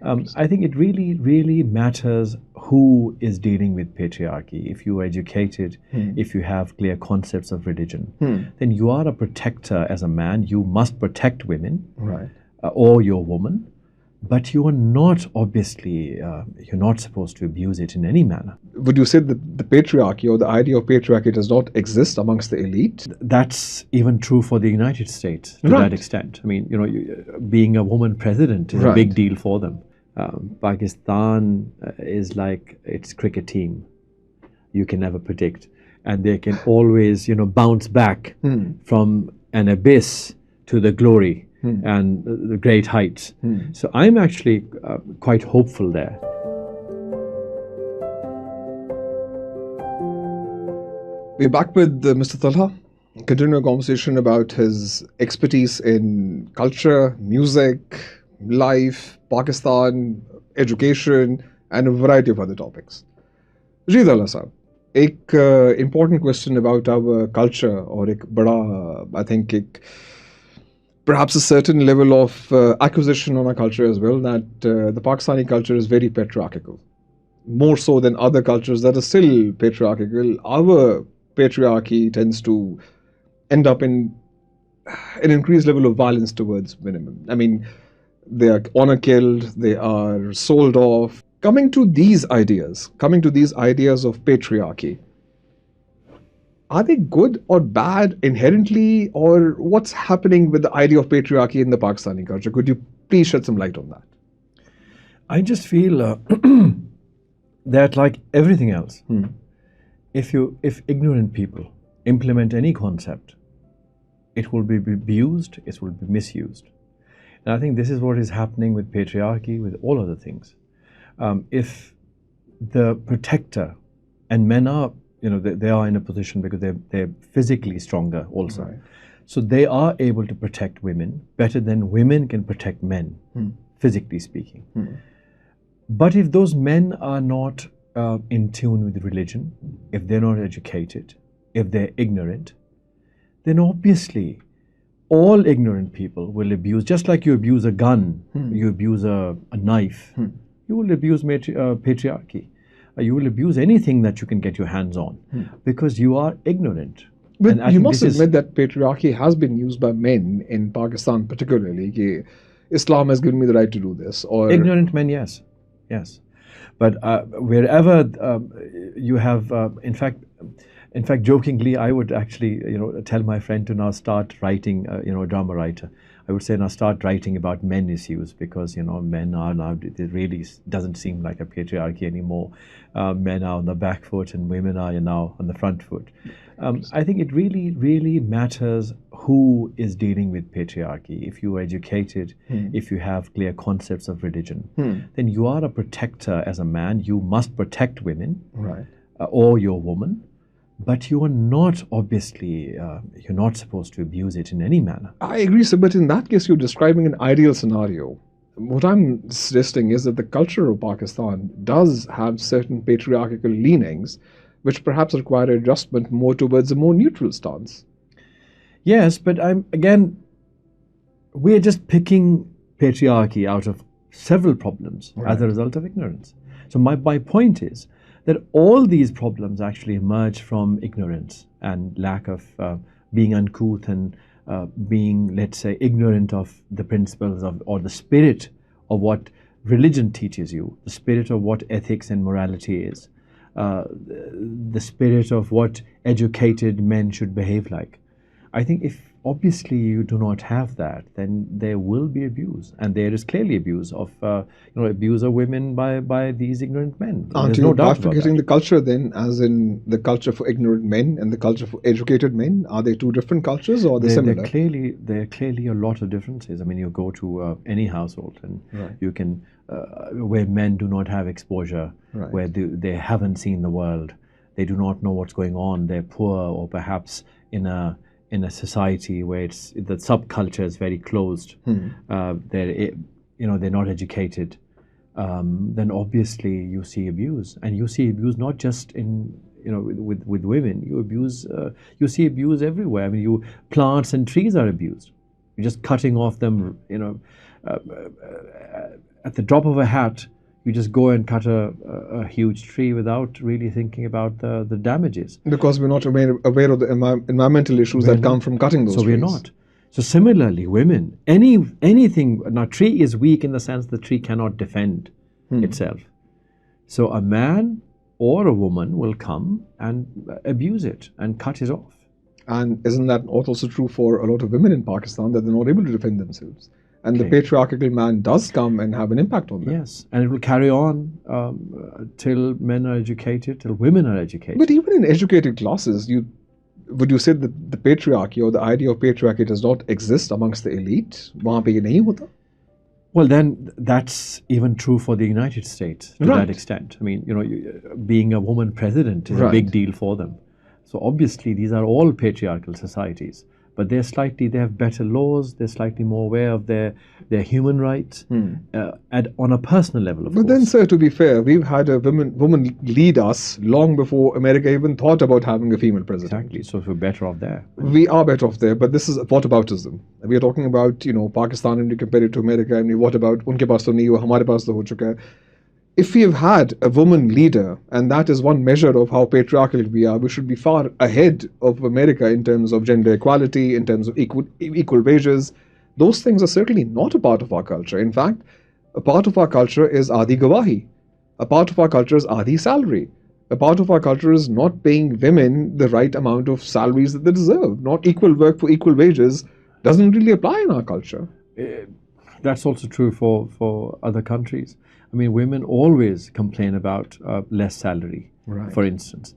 I think it really matters who is dealing with patriarchy. If you are educated, if you have clear concepts of religion, then you are a protector as a man. You must protect women, Right. Or your woman, but you are not, obviously, you're not supposed to abuse it in any manner. Would you say that the patriarchy or the idea of patriarchy does not exist amongst the elite? That's even true for the United States to Right. that extent. I mean, being a woman president is a Right. big deal for them. Pakistan is like its cricket team. You can never predict. And they can always, bounce back from an abyss to the glory and the great heights. So I'm actually quite hopeful there. We're back with Mr. Talha, continuing a conversation about his expertise in culture, music, life, Pakistan, education, and a variety of other topics. Ji Talha साहब, एक important question about our culture और एक बड़ा, I think, perhaps a certain level of acquisition on our culture as well, that the Pakistani culture is very patriarchal. More so than other cultures that are still patriarchal. Our patriarchy tends to end up in an increased level of violence towards women. I mean, they are honor killed, they are sold off. Coming to these ideas of patriarchy, are they good or bad inherently, or what's happening with the idea of patriarchy in the Pakistani culture? Could you please shed some light on that? I just feel that, like everything else, if ignorant people implement any concept, it will be abused, it will be misused. And I think this is what is happening with patriarchy, with all other things. If the protector, and men are, they are in a position because they're physically stronger also. Right. So they are able to protect women better than women can protect men, physically speaking. But if those men are not in tune with religion, if they're not educated, if they're ignorant, then obviously all ignorant people will abuse, just like you abuse a gun, you abuse a knife, you will abuse patriarchy. You will abuse anything that you can get your hands on because you are ignorant. But you must admit that patriarchy has been used by men in Pakistan particularly. Ki Islam has given me the right to do this. Or ignorant men, yes. But wherever you have, in fact, jokingly, I would actually, tell my friend to now start writing, a drama writer. I would say now start writing about men issues because, men are now, it really doesn't seem like a patriarchy anymore. Men are on the back foot and women are now on the front foot. I think it really matters who is dealing with patriarchy. If you are educated, if you have clear concepts of religion, then you are a protector as a man. You must protect women, right, or your woman. But you are not, obviously, you're not supposed to abuse it in any manner. I agree, sir, but in that case, you're describing an ideal scenario. What I'm suggesting is that the culture of Pakistan does have certain patriarchal leanings, which perhaps require adjustment more towards a more neutral stance. Yes, but we're just picking patriarchy out of several problems as a result of ignorance. So my point is that all these problems actually emerge from ignorance and lack of being uncouth and being, let's say, ignorant of the principles of, or the spirit of what religion teaches you, the spirit of what ethics and morality is, the spirit of what educated men should behave like. I think if obviously you do not have that, then there will be abuse, and there is clearly abuse of abuse of women by these ignorant men. Aren't you bifurcating the culture then, as in the culture for ignorant men and the culture for educated men? Are they two different cultures, or are they similar? There are clearly a lot of differences. I mean, you go to any household and you can where men do not have exposure, where they haven't seen the world, they do not know what's going on. They're poor, or perhaps in a society where the subculture is very closed, they're not educated, then obviously you see abuse, and you see abuse not just in with women. You see abuse everywhere. I mean, plants and trees are abused. You're just cutting off them, at the drop of a hat, you just go and cut a huge tree without really thinking about the damages. Because we're not aware of the environmental issues that come from cutting those trees. So we're not. So similarly, women, anything, now tree is weak in the sense the tree cannot defend itself. So a man or a woman will come and abuse it and cut it off. And isn't that also true for a lot of women in Pakistan, that they're not able to defend themselves? And the patriarchal man does come and have an impact on them. Yes, and it will carry on till men are educated, till women are educated. But even in educated classes, would you say that the patriarchy or the idea of patriarchy does not exist amongst the elite? Wahan pe ye nahi hota? Well, then that's even true for the United States to that extent. I mean, being a woman president is a big deal for them. So obviously, these are all patriarchal societies. But they have better laws, they're slightly more aware of their human rights on a personal level, of course. But then, sir, to be fair, we've had a woman lead us long before America even thought about having a female president. Exactly, so we're better off there. We are better off there, but this is whataboutism. We are talking about, Pakistan and you compare it to America, and what about, unke paas to nahi hua, hamare paas to ho chuka hai. If we have had a woman leader, and that is one measure of how patriarchal we are, we should be far ahead of America in terms of gender equality, in terms of equal wages. Those things are certainly not a part of our culture. In fact, a part of our culture is Aadhi Gawahi. A part of our culture is Aadhi Salary. A part of our culture is not paying women the right amount of salaries that they deserve. Not equal work for equal wages doesn't really apply in our culture. That's also true for other countries. I mean, women always complain about less salary, for instance.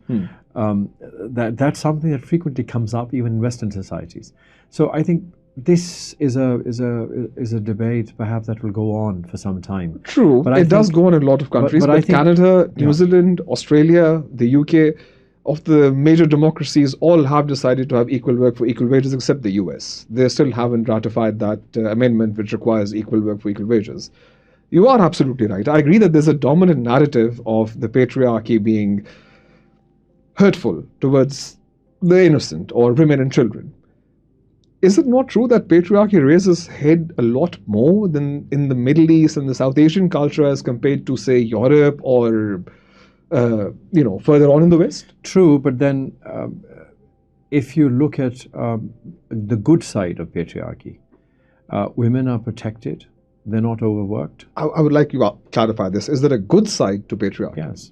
That's something that frequently comes up even in Western societies. So I think this is a debate perhaps that will go on for some time. True, but it does go on in a lot of countries. But Canada, New Zealand, Australia, the UK, of the major democracies, all have decided to have equal work for equal wages, except the US. They still haven't ratified that amendment which requires equal work for equal wages. You are absolutely right. I agree that there's a dominant narrative of the patriarchy being hurtful towards the innocent or women and children. Is it not true that patriarchy raises head a lot more than in the Middle East and the South Asian culture as compared to, say, Europe or, further on in the West? True, but then if you look at the good side of patriarchy, women are protected. They're not overworked. I would like you to clarify this. Is there a good side to patriarchy? Yes.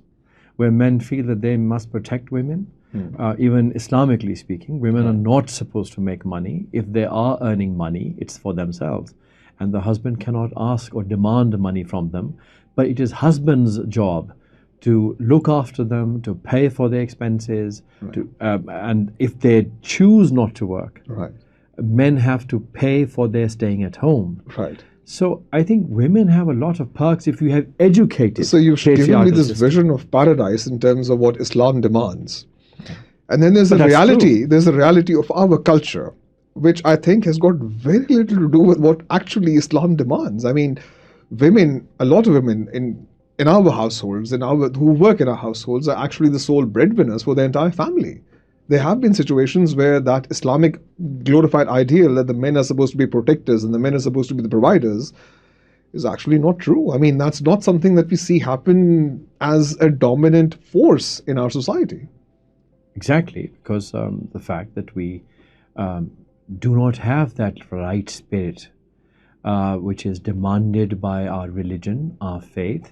Where men feel that they must protect women, even Islamically speaking, women are not supposed to make money. If they are earning money, it's for themselves. And the husband cannot ask or demand money from them. But it is husband's job to look after them, to pay for their expenses. And if they choose not to work, men have to pay for their staying at home. So I think women have a lot of perks if you have educated. So you've given me this vision of paradise in terms of what Islam demands. And then there's a reality. There's a reality of our culture, which I think has got very little to do with what actually Islam demands. I mean, women, a lot of women in our households, who work in our households, are actually the sole breadwinners for their entire family. There have been situations where that Islamic glorified ideal that the men are supposed to be protectors and the men are supposed to be the providers is actually not true. I mean, that's not something that we see happen as a dominant force in our society. Exactly, because the fact that we do not have that right spirit, which is demanded by our religion, our faith,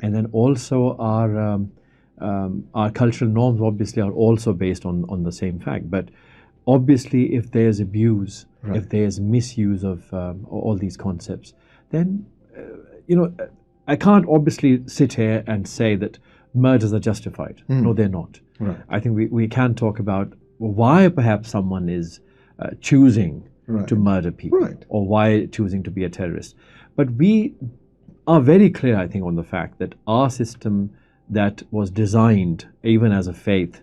and then also our cultural norms obviously are also based on the same fact. But obviously if there's abuse, if there's misuse of all these concepts, then, I can't obviously sit here and say that murders are justified. No, they're not. I think we can talk about why perhaps someone is choosing to murder people or why choosing to be a terrorist. But we are very clear, I think, on the fact that our system that was designed even as a faith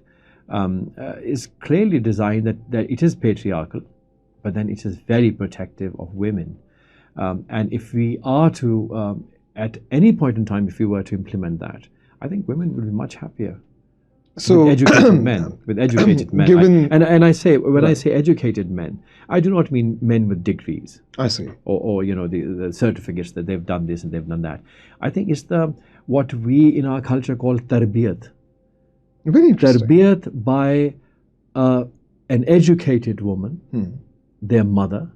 is clearly designed that it is patriarchal, but then it is very protective of women. And if we are to, at any point in time, if we were to implement that, I think women would be much happier. So, with educated men, with educated men. given- And I say, when I Right. say educated men, I do not mean men with degrees I see. or the certificates that they've done this and they've done that. I think it's what we in our culture call tarbiyat. Very interesting. Tarbiyat by an educated woman, their mother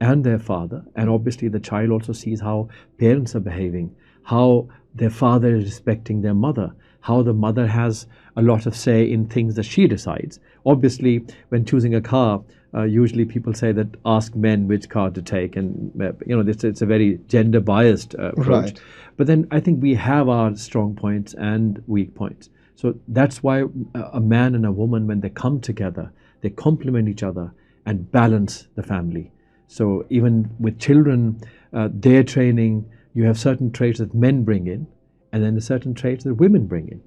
and their father, and obviously the child also sees how parents are behaving, how their father is respecting their mother, how the mother has a lot of say in things that she decides. Obviously, when choosing a car, usually people say that ask men which car to take, and it's a very gender biased approach. Right. But then I think we have our strong points and weak points. So that's why a man and a woman, when they come together, they complement each other and balance the family. So even with children, their training, you have certain traits that men bring in, and then certain traits that women bring in.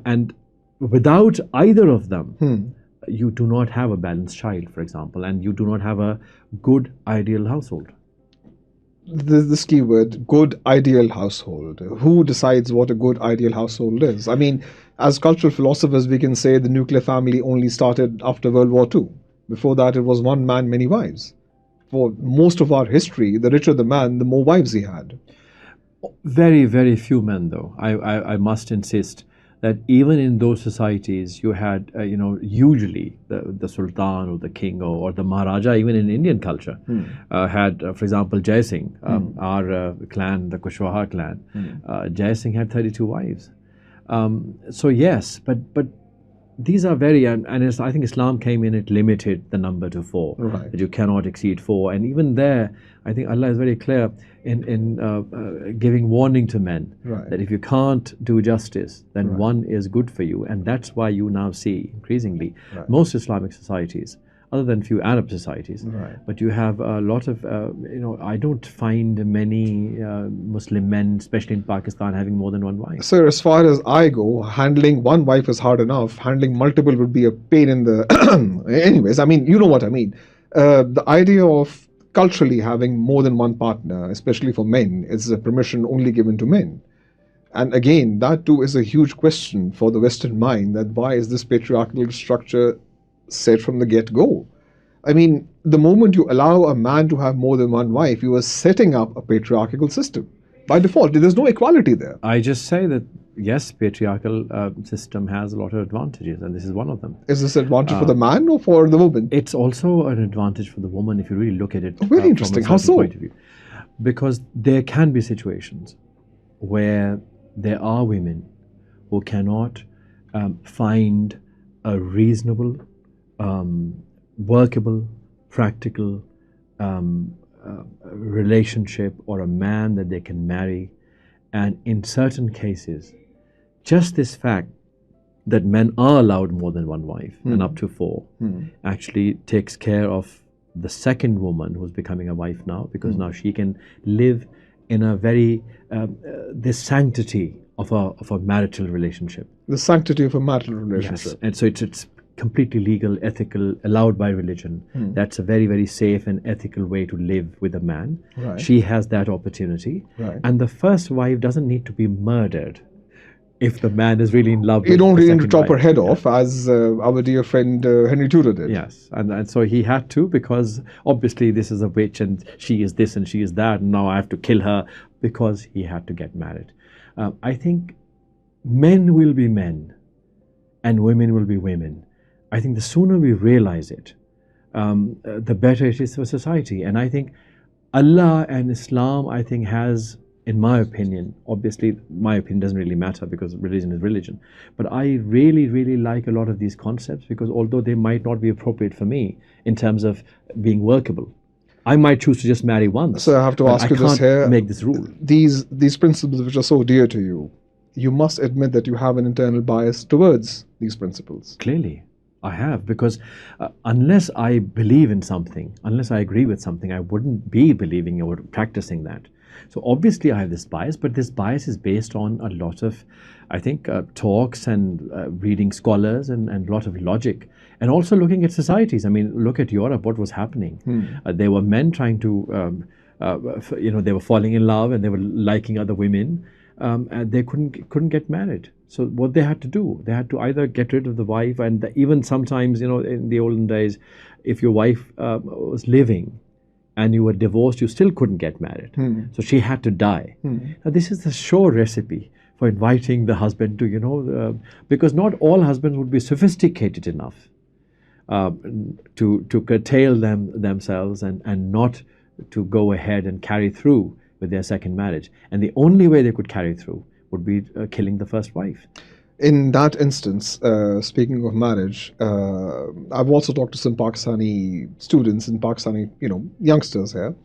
And without either of them, you do not have a balanced child, for example, and you do not have a good ideal household. This keyword, good ideal household. Who decides what a good ideal household is? I mean, as cultural philosophers, we can say the nuclear family only started after World War II. Before that, it was one man, many wives. For most of our history, the richer the man, the more wives he had. Very, very few men, though. I must insist that even in those societies, you had, usually the Sultan or the King or the Maharaja, even in Indian culture, had, for example, Jai Singh, our clan, the Kushwaha clan. Jai Singh had 32 wives. So yes, but these are very, and I think Islam came in, it limited the number to 4, Right. that you cannot exceed 4. And even there, I think Allah is very clear in giving warning to men, Right. that if you can't do justice, then Right. one is good for you. And that's why you now see increasingly Right. most Islamic societies, other than few Arab societies, Right. but you have a lot of, I don't find many Muslim men, especially in Pakistan, having more than one wife. Sir, as far as I go, handling one wife is hard enough. Handling multiple would be a pain in the... Anyways, I mean, you know what I mean. The idea of culturally having more than one partner, especially for men, is a permission only given to men. And again, that too is a huge question for the Western mind, that why is this patriarchal structure set from the get-go? I mean, the moment you allow a man to have more than one wife, you are setting up a patriarchal system. By default, there's no equality there. I just say that, yes, patriarchal system has a lot of advantages, and this is one of them. Is this an advantage for the man or for the woman? It's also an advantage for the woman if you really look at it Very interesting. from How a certain so? point of view. Because there can be situations where there are women who cannot find a reasonable, workable, practical relationship or a man that they can marry. And in certain cases, just this fact that men are allowed more than one wife and up to 4 actually takes care of the second woman who's becoming a wife now, because now she can live in a very this sanctity of a marital relationship. The sanctity of a marital Yes, relationship. and so it's completely legal, ethical, allowed by religion. That's a very, very safe and ethical way to live with a man. Right. She has that opportunity, Right. and the first wife doesn't need to be murdered if the man is really in love with You don't the really need to second chop her wife. head Yeah. off, as our dear friend Henry Tudor did. Yes, and so he had to, because obviously this is a witch and she is this and she is that, and now I have to kill her, because he had to get married. I think men will be men and women will be women. I think the sooner we realize it, the better it is for society. And I think Allah and Islam, I think, has, in my opinion, obviously my opinion doesn't really matter because religion is religion, but I really, really like a lot of these concepts, because although they might not be appropriate for me in terms of being workable, I might choose to just marry once. So I have to but ask I you this can't here. make this rule. These principles which are so dear to you, you must admit that you have an internal bias towards these principles. Clearly, I have, because unless I believe in something, unless I agree with something, I wouldn't be believing or practicing that. So obviously I have this bias, but this bias is based on a lot of, I think, talks and reading scholars and a lot of logic. And also looking at societies. I mean, look at Europe, what was happening. There were men trying to, they were falling in love and they were liking other women. And they couldn't get married. So what they had to do, they had to either get rid of the wife, and even sometimes, in the olden days, if your wife was living and you were divorced, you still couldn't get married. So she had to die. Now this is the sure recipe for inviting the husband to, because not all husbands would be sophisticated enough to curtail themselves and not to go ahead and carry through with their second marriage. And the only way they could carry through would be killing the first wife. In that instance, speaking of marriage, I've also talked to some Pakistani students and Pakistani, youngsters here.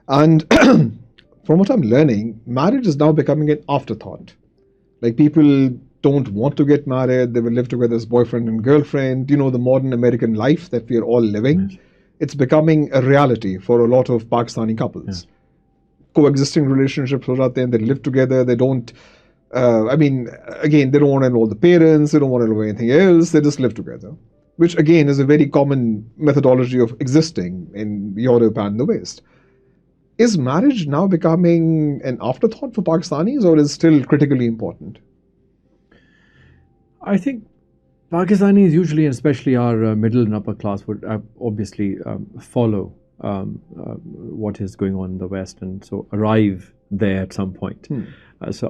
And from what I'm learning, marriage is now becoming an afterthought. Like, people don't want to get married. They will live together as boyfriend and girlfriend. The modern American life that we are all living. Yes. It's becoming a reality for a lot of Pakistani couples. Yes. Coexisting relationships, they live together. They don't, again, they don't want to involve the parents. They don't want to involve anything else. They just live together, which again is a very common methodology of existing in Europe and the West. Is marriage now becoming an afterthought for Pakistanis, or is still critically important? I think Pakistanis usually, and especially our middle and upper class, would obviously follow what is going on in the West, and so arrive there at some point. So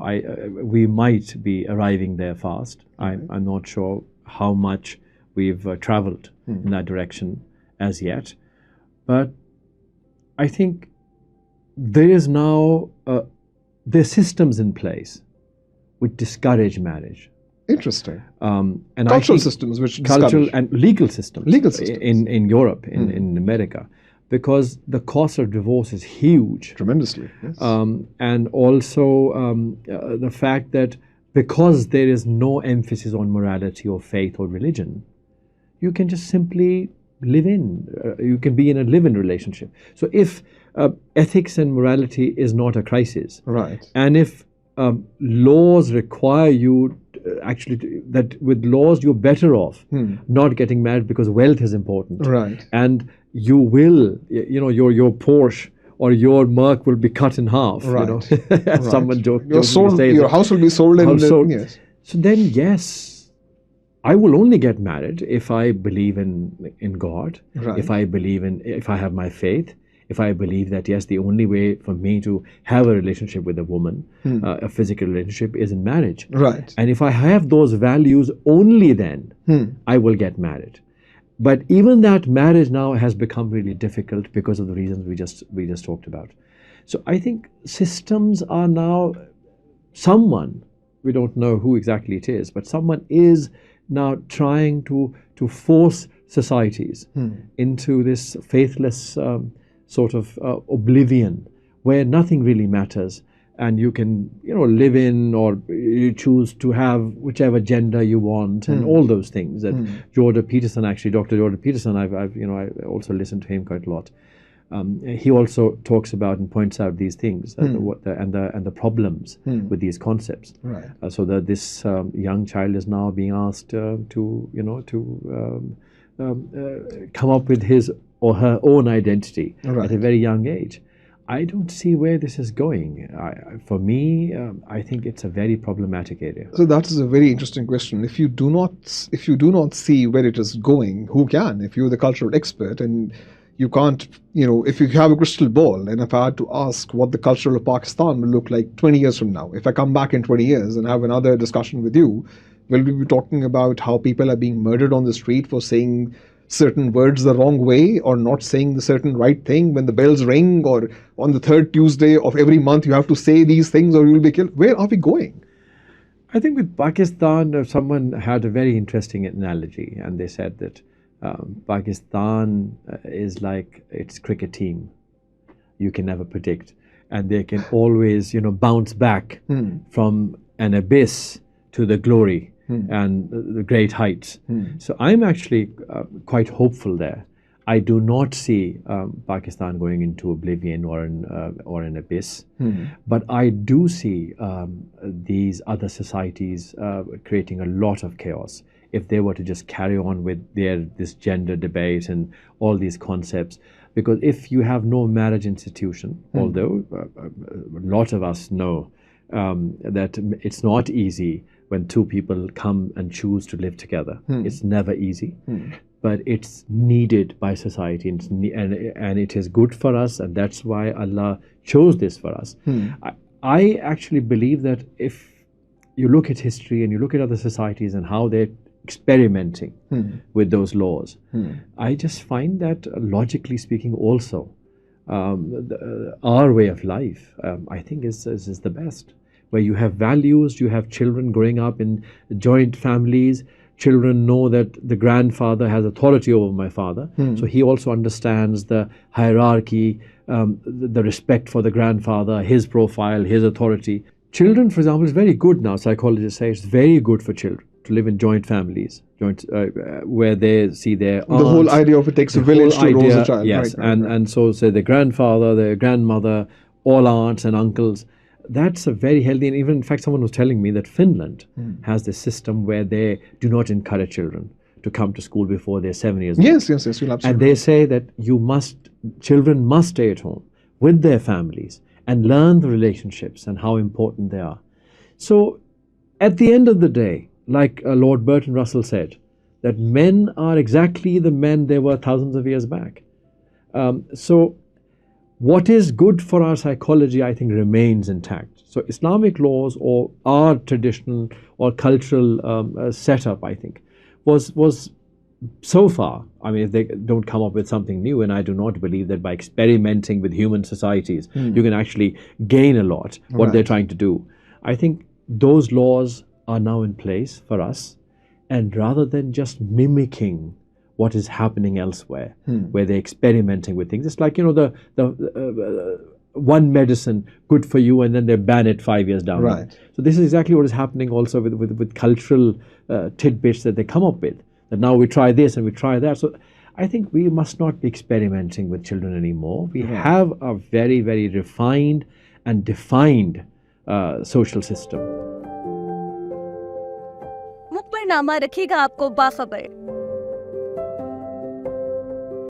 we might be arriving there fast. I'm not sure how much we've traveled in that direction as yet, but I think there is now there's systems in place which discourage marriage. Interesting. And cultural systems which cultural and legal systems. Legal systems in Europe, in America, because the cost of divorce is huge. Tremendously. Yes. And also the fact that because there is no emphasis on morality or faith or religion, you can just simply live in. You can be in a live-in relationship. So if ethics and morality is not a crisis, right, and if laws require you that with laws you're better off not getting married because wealth is important, right, and you will, your Porsche or your Merc will be cut in half, right. As someone joked. Your house will be sold yes. So then, yes, I will only get married if I believe in God, right, if I have my faith, if I believe that, yes, the only way for me to have a relationship with a woman, a physical relationship, is in marriage. Right. And if I have those values, only then I will get married. But even that marriage now has become really difficult because of the reasons we just talked about. So I think systems are now, someone, we don't know who exactly it is, but someone is now trying to force societies into this faithless sort of oblivion where nothing really matters, and you can live in, or you choose to have whichever gender you want, and all those things that Dr. Jordan Peterson, I also listen to him quite a lot. He also talks about and points out these things and the problems with these concepts. Right. So that this young child is now being asked to come up with his or her own identity at a very young age. I don't see where this is going. For me, I think it's a very problematic area. So that is a very interesting question. If you do not see where it is going, who can? If you're the cultural expert and you can't, if you have a crystal ball, and if I had to ask what the culture of Pakistan will look like 20 years from now, if I come back in 20 years and have another discussion with you, will we be talking about how people are being murdered on the street for saying certain words the wrong way, or not saying the certain right thing when the bells ring, or on the third Tuesday of every month you have to say these things or you will be killed? Where are we going? I think with Pakistan, someone had a very interesting analogy, and they said that Pakistan is like its cricket team. You can never predict, and they can always bounce back from an abyss to the glory and the great heights. So I'm actually quite hopeful there. I do not see Pakistan going into oblivion or an abyss, but I do see these other societies creating a lot of chaos if they were to just carry on with this gender debate and all these concepts. Because if you have no marriage institution, although a lot of us know that it's not easy when two people come and choose to live together. It's never easy, but it's needed by society, and it is good for us, and that's why Allah chose this for us. I actually believe that if you look at history and you look at other societies and how they're experimenting with those laws, I just find that logically speaking also, our way of life, I think is the best, where you have values, you have children growing up in joint families. Children know that the grandfather has authority over my father, so he also understands the hierarchy, the respect for the grandfather, his profile, his authority. Children, for example, is very good now. Psychologists say it's very good for children to live in joint families, where they see their aunts. The whole idea of it takes a village to raise a child. Yes, right. And so say the grandfather, the grandmother, all aunts and uncles. That's a very healthy, and even in fact someone was telling me that Finland has this system where they do not encourage children to come to school before they're 7 years old. Yes, you'll absolutely. And they say that children must stay at home with their families and learn the relationships and how important they are. So at the end of the day, like Lord Bertrand Russell said, that men are exactly the men they were thousands of years back. So what is good for our psychology, I think, remains intact. So Islamic laws or our traditional or cultural setup, I think, was so far, I mean, if they don't come up with something new, and I do not believe that by experimenting with human societies, you can actually gain a lot, what they're trying to do. I think those laws are now in place for us, and rather than just mimicking what is happening elsewhere, where they're experimenting with things. It's like, the one medicine good for you, and then they ban it 5 years down. Right. So this is exactly what is happening also with cultural tidbits that they come up with. That now we try this and we try that. So I think we must not be experimenting with children anymore. We have a very, very refined and defined social system. मुखबिरनामा रखेगा आपको बाखबर।